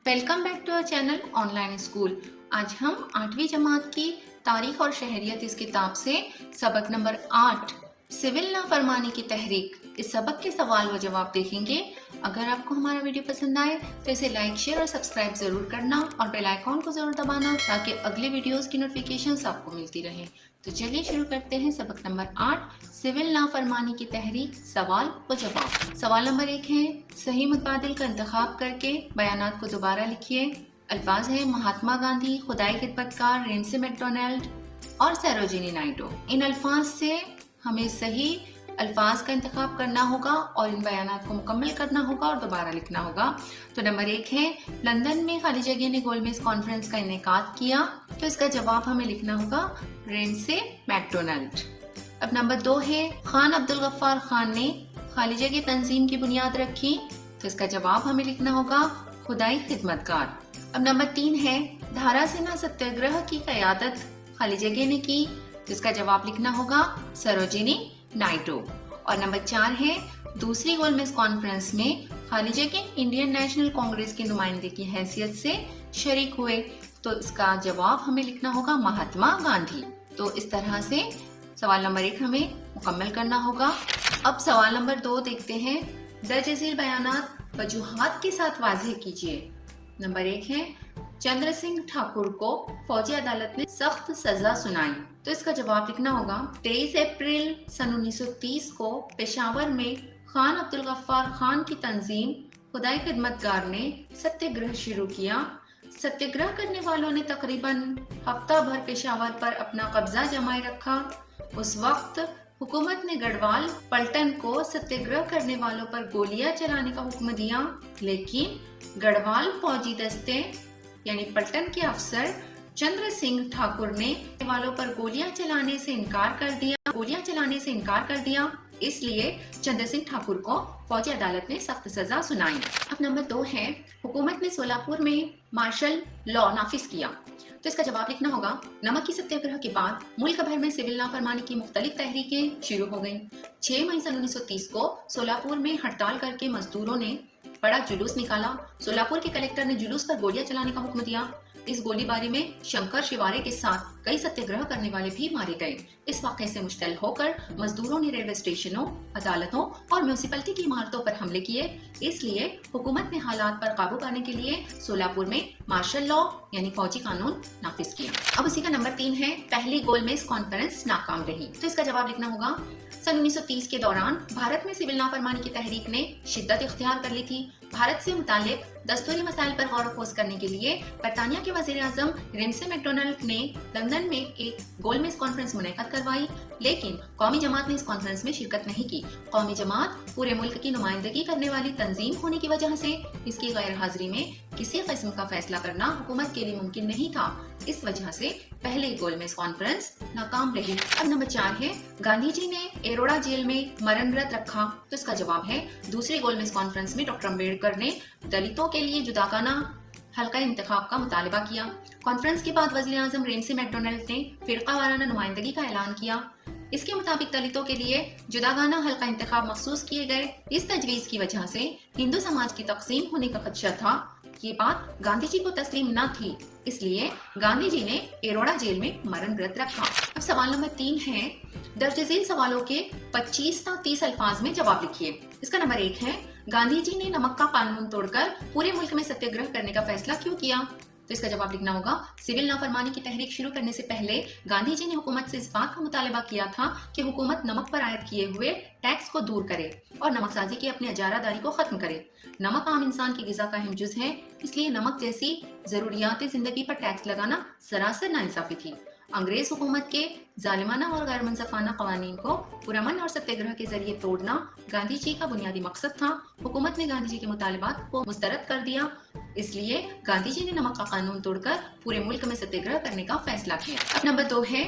Welcome back to our channel online school. आज हम 8वीं जमात की तारीख और शहरियत इस किताब से सबक नंबर 8 सिविल नाफरमानी की तहरीक इस सबक के सवाल व जवाब देखेंगे। अगर आपको हमारा वीडियो पसंद आए तो इसे लाइक, शेयर और सब्सक्राइब जरूर करना और बेल आइकॉन को जरूर दबाना ताकि अगले वीडियोस की नोटिफिकेशंस आपको मिलती रहे। तो चलिए शुरू करते हैं सबक नंबर 8 सिविल नाफरमानी की तहरीक सवाल व जवाब। सवाल नंबर 1 है सही मुतबादिल का इंतखाब करके बयानात को दोबारा लिखिए। अल्फाज है महात्मा गांधी, खुदाई खिदमतकार, रेंसी मैकडोनाल्ड और सरोजिनी नायडू। इन अल्फाज से हमें सही अल्फाज का इंतखाब करना होगा और इन बयानात को मुकम्मल करना होगा और दोबारा लिखना होगा। तो नंबर 1 है लंदन में खाली जगह ने गोलमेज कॉन्फ्रेंस का इनेकाद किया, तो इसका जवाब हमें लिखना होगा रेंसी मैकडोनाल्ड। अब नंबर 2 है खान अब्दुल गफ्फार खान ने खाली जगह तंजीम की बुनियाद रखी, तो इसका जवाब हमें लिखना होगा खुदाई खिदमतकार। अब नंबर 3 है धारा सेना सत्याग्रह की क़यादत खाली जगह ने की, तो इसका जवाब लिखना होगा सरोजिनी नायडू। और नंबर 4 है दूसरी गोलमेज कॉन्फ्रेंस में खाली जगह इंडियन नेशनल कांग्रेस के नुमाइंदे की हैसियत से शरीक हुए, तो इसका जवाब हमें लिखना होगा महात्मा गांधी। तो इस तरह से सवाल नंबर 1 हमें मुकम्मल करना होगा। अब सवाल नंबर 2 देखते हैं। दर्ज झील बयानात वजूहात के साथ वाज़ेह कीजिए। नंबर 1 है चंद्र सिंह ठाकुर को फौजी अदालत ने सख्त सजा सुनाई, तो इसका जवाब लिखना होगा 23 अप्रैल सन 1930 को पेशावर में खान अब्दुल गफ्फार खान की तंजीम खुदाई खिदमतगार ने सत्याग्रह शुरू किया। सत्याग्रह करने वालों ने तकरीबन हफ्ता भर पेशावर पर अपना कब्जा जमाए रखा। उस वक्त हुकूमत ने गढ़वाल पलटन को सत्याग्रह करने वालों पर गोलियां चलाने का हुक्म दिया, लेकिन गढ़वाल फौजी दस्ते यानी पलटन के अफसर चंद्र सिंह ठाकुर ने वालों पर गोलियां चलाने से इनकार कर दिया। इसलिए चंद्र सिंह ठाकुर को फौजी अदालत ने सख्त सजा सुनाई। अब नंबर 2 है हुकूमत ने सोलापुर में मार्शल लॉ नाफिज किया, तो इसका जवाब लिखना होगा नमक की सत्याग्रह के बाद मुल्क भर में सिविल नाफरमानी की मुख्तलिफ तहरीकें शुरू हो गईं। 6 मई सन 1930 को सोलापुर में हड़ताल करके मजदूरों ने बड़ा जुलूस निकाला। सोलापुर के कलेक्टर ने जुलूस पर गोलियां चलाने का हुक्म दिया। इस गोलीबारी में शंकर शिवारे के साथ कई सत्याग्रह करने वाले भी मारे गए। इस वाक़े से मुश्तल होकर मजदूरों ने रेलवे स्टेशनों, अदालतों और म्यूनिसिपैलिटी की इमारतों पर हमले किए। इसलिए हुकूमत ने हालात पर काबू पाने के लिए सोलापुर में मार्शल लॉ यानी फौजी कानून नाफिज किया। अब उसी का नंबर 3 है पहली गोलमेज कॉन्फ्रेंस नाकाम रही, तो इसका जवाब लिखना होगा सन 1930 के दौरान भारत में सिविल नाफरमानी की तहरीक ने शिद्दत इख्तियार कर ली थी। भारत से मुतालिक दस्तूरी मसाइल पर गौर खोज करने के लिए बरतानिया के वजीर आजम रेंसी मैकडोनाल्ड ने लंदन में एक गोलमेज कॉन्फ्रेंस मुनक़द करवाई, लेकिन कौमी जमात ने इस कॉन्फ्रेंस में शिरकत नहीं की। कौमी जमात पूरे मुल्क की नुमाइंदगी करने वाली तंजीम होने की वजह से इसकी गैर हाजिरी में किसी किस्म का फैसला करना हुकूमत के लिए मुमकिन नहीं था। इस वजह से पहले गोलमेज कॉन्फ्रेंस नाकाम रही। अब नंबर 4 है गांधी जी ने एरोड़ा जेल में मरण व्रत रखा, तो इसका जवाब है दूसरी गोलमेज कॉन्फ्रेंस में डॉक्टर अम्बेडकर ने दलितों के लिए जुदागाना हल्का इंतखाब का मुतालबा किया। कॉन्फ्रेंस के बाद वज़ीर आज़म रेंसी मैकडोनाल्ड ने फिरका वाराना नुमाइंदगी का ऐलान किया। इसके मुताबिक दलितों के लिए जुदागाना हल्का इंतखाब मखसूस किए गए। इस तजवीज़ की वजह से हिंदू समाज की तकसीम होने का खदशा था। ये बात गांधी जी को तस्लीम न थी, इसलिए गांधी जी ने एरोड़ा जेल में मरण व्रत रखा। अब सवाल नंबर 3 है दर्ज झील सवालों के 25 या 30 अल्फाज में जवाब लिखिए। इसका नंबर 1 है गांधी जी ने नमक का कानून तोड़कर पूरे मुल्क में सत्याग्रह करने का फैसला क्यों किया, तो इसका जवाब लिखना होगा सिविल नाफरमानी की तहरीक शुरू करने से पहले गांधी जी ने हुकूमत से इस बात का मुतालबा किया था कि हुकूमत नमक पर आयद किए हुए टैक्स को दूर करे और नमकसाजी की अपनी अजारादारी को खत्म करे। नमक आम इंसान की गिज़ा का अहम जुज है, इसलिए नमक जैसी जरूरियात जिंदगी पर टैक्स लगाना सरासर नाइंसाफी थी। अंग्रेज हुकूमत के जालिमाना और गैर मुनसफाना कवानीन को पुरअमन और सत्याग्रह के जरिए तोड़ना गांधी जी का बुनियादी मकसद था। हुकूमत ने गांधी जी के मुतालबात को मुस्तरद कर दिया, इसलिए गांधी जी ने नमक का कानून तोड़कर पूरे मुल्क में सत्याग्रह करने का फैसला किया। अब नंबर 2 है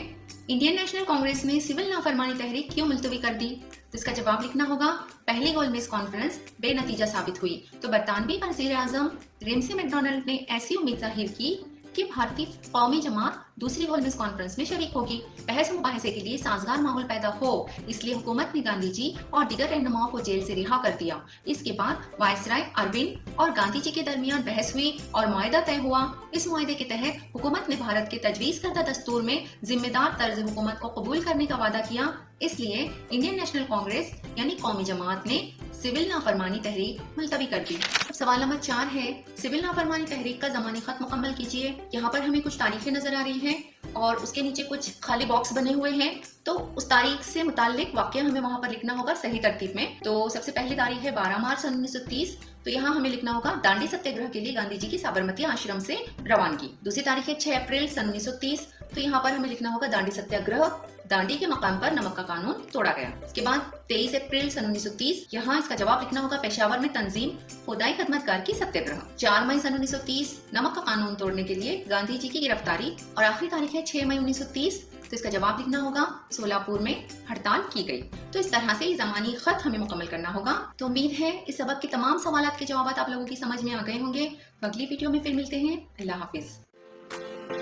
इंडियन नेशनल कांग्रेस ने सिविल नाफरमानी तहरीक क्यों मुलतवी कर दी, तो इसका जवाब लिखना होगा पहली गोलमेज कॉन्फ्रेंस बेनतीजा साबित हुई, तो बरतानवी वज़ीर आज़म रेंसी मैकडोनाल्ड ने ऐसी उम्मीद जाहिर की कि भारतीय कौमी जमात दूसरी होलमिस कॉन्फ्रेंस में शरीक होगी। बहस मुबाहिसे के लिए साजगार माहौल पैदा हो, इसलिए हुकूमत ने गांधी जी और दीगर रहनुमाओं को जेल से रिहा कर दिया। इसके बाद वायसराय अरविंद और गांधी जी के दरमियान बहस हुई और मुआहदा तय हुआ। इस मुआहदे के तहत हुकूमत ने भारत के तजवीज करदा दस्तूर में जिम्मेदार तर्ज हुकूमत को कबूल करने का वादा किया। इसलिए इंडियन नेशनल कांग्रेस यानी कौमी जमात ने सिविल नाफरमानी तहरीक मुलतवी कर दी। अब सवाल नंबर 4 है, सिविल नाफरमानी तहरीक का ज़मानी खत मुकम्मल कीजिए। यहाँ पर हमें कुछ तारीखें नजर आ रही हैं और उसके नीचे कुछ खाली बॉक्स बने हुए हैं, तो उस तारीख से मुताल्लिक वाक़या हमें वहाँ पर लिखना होगा सही तरतीब में। तो सबसे पहली तारीख है 12 मार्च 1930, तो यहाँ हमें लिखना होगा दांडी सत्याग्रह के लिए गांधी जी की साबरमती आश्रम से रवानगी। दूसरी तारीख है 6 अप्रैल 1930, तो यहाँ पर हमें लिखना होगा दांडी सत्याग्रह, दांडी के मकाम पर नमक का कानून तोड़ा गया। इसके बाद 23 अप्रैल 1930, यहाँ इसका जवाब लिखना होगा पेशावर में तंजीम खुदाई खदमतगार की सत्याग्रह। 4 मई 1930, नमक का कानून तोड़ने के लिए गांधी जी की गिरफ्तारी। और आखिरी तारीख है 6 मई 1930, तो इसका जवाब लिखना होगा सोलापुर में हड़ताल की गई। तो इस तरह से ये ज़मानी खत हमें मुकम्मल करना होगा। तो उम्मीद है इस सबक के तमाम सवालात के जवाब आप लोगों की समझ में आ गए होंगे। अगली वीडियो में फिर मिलते हैं। अल्लाह हाफिज।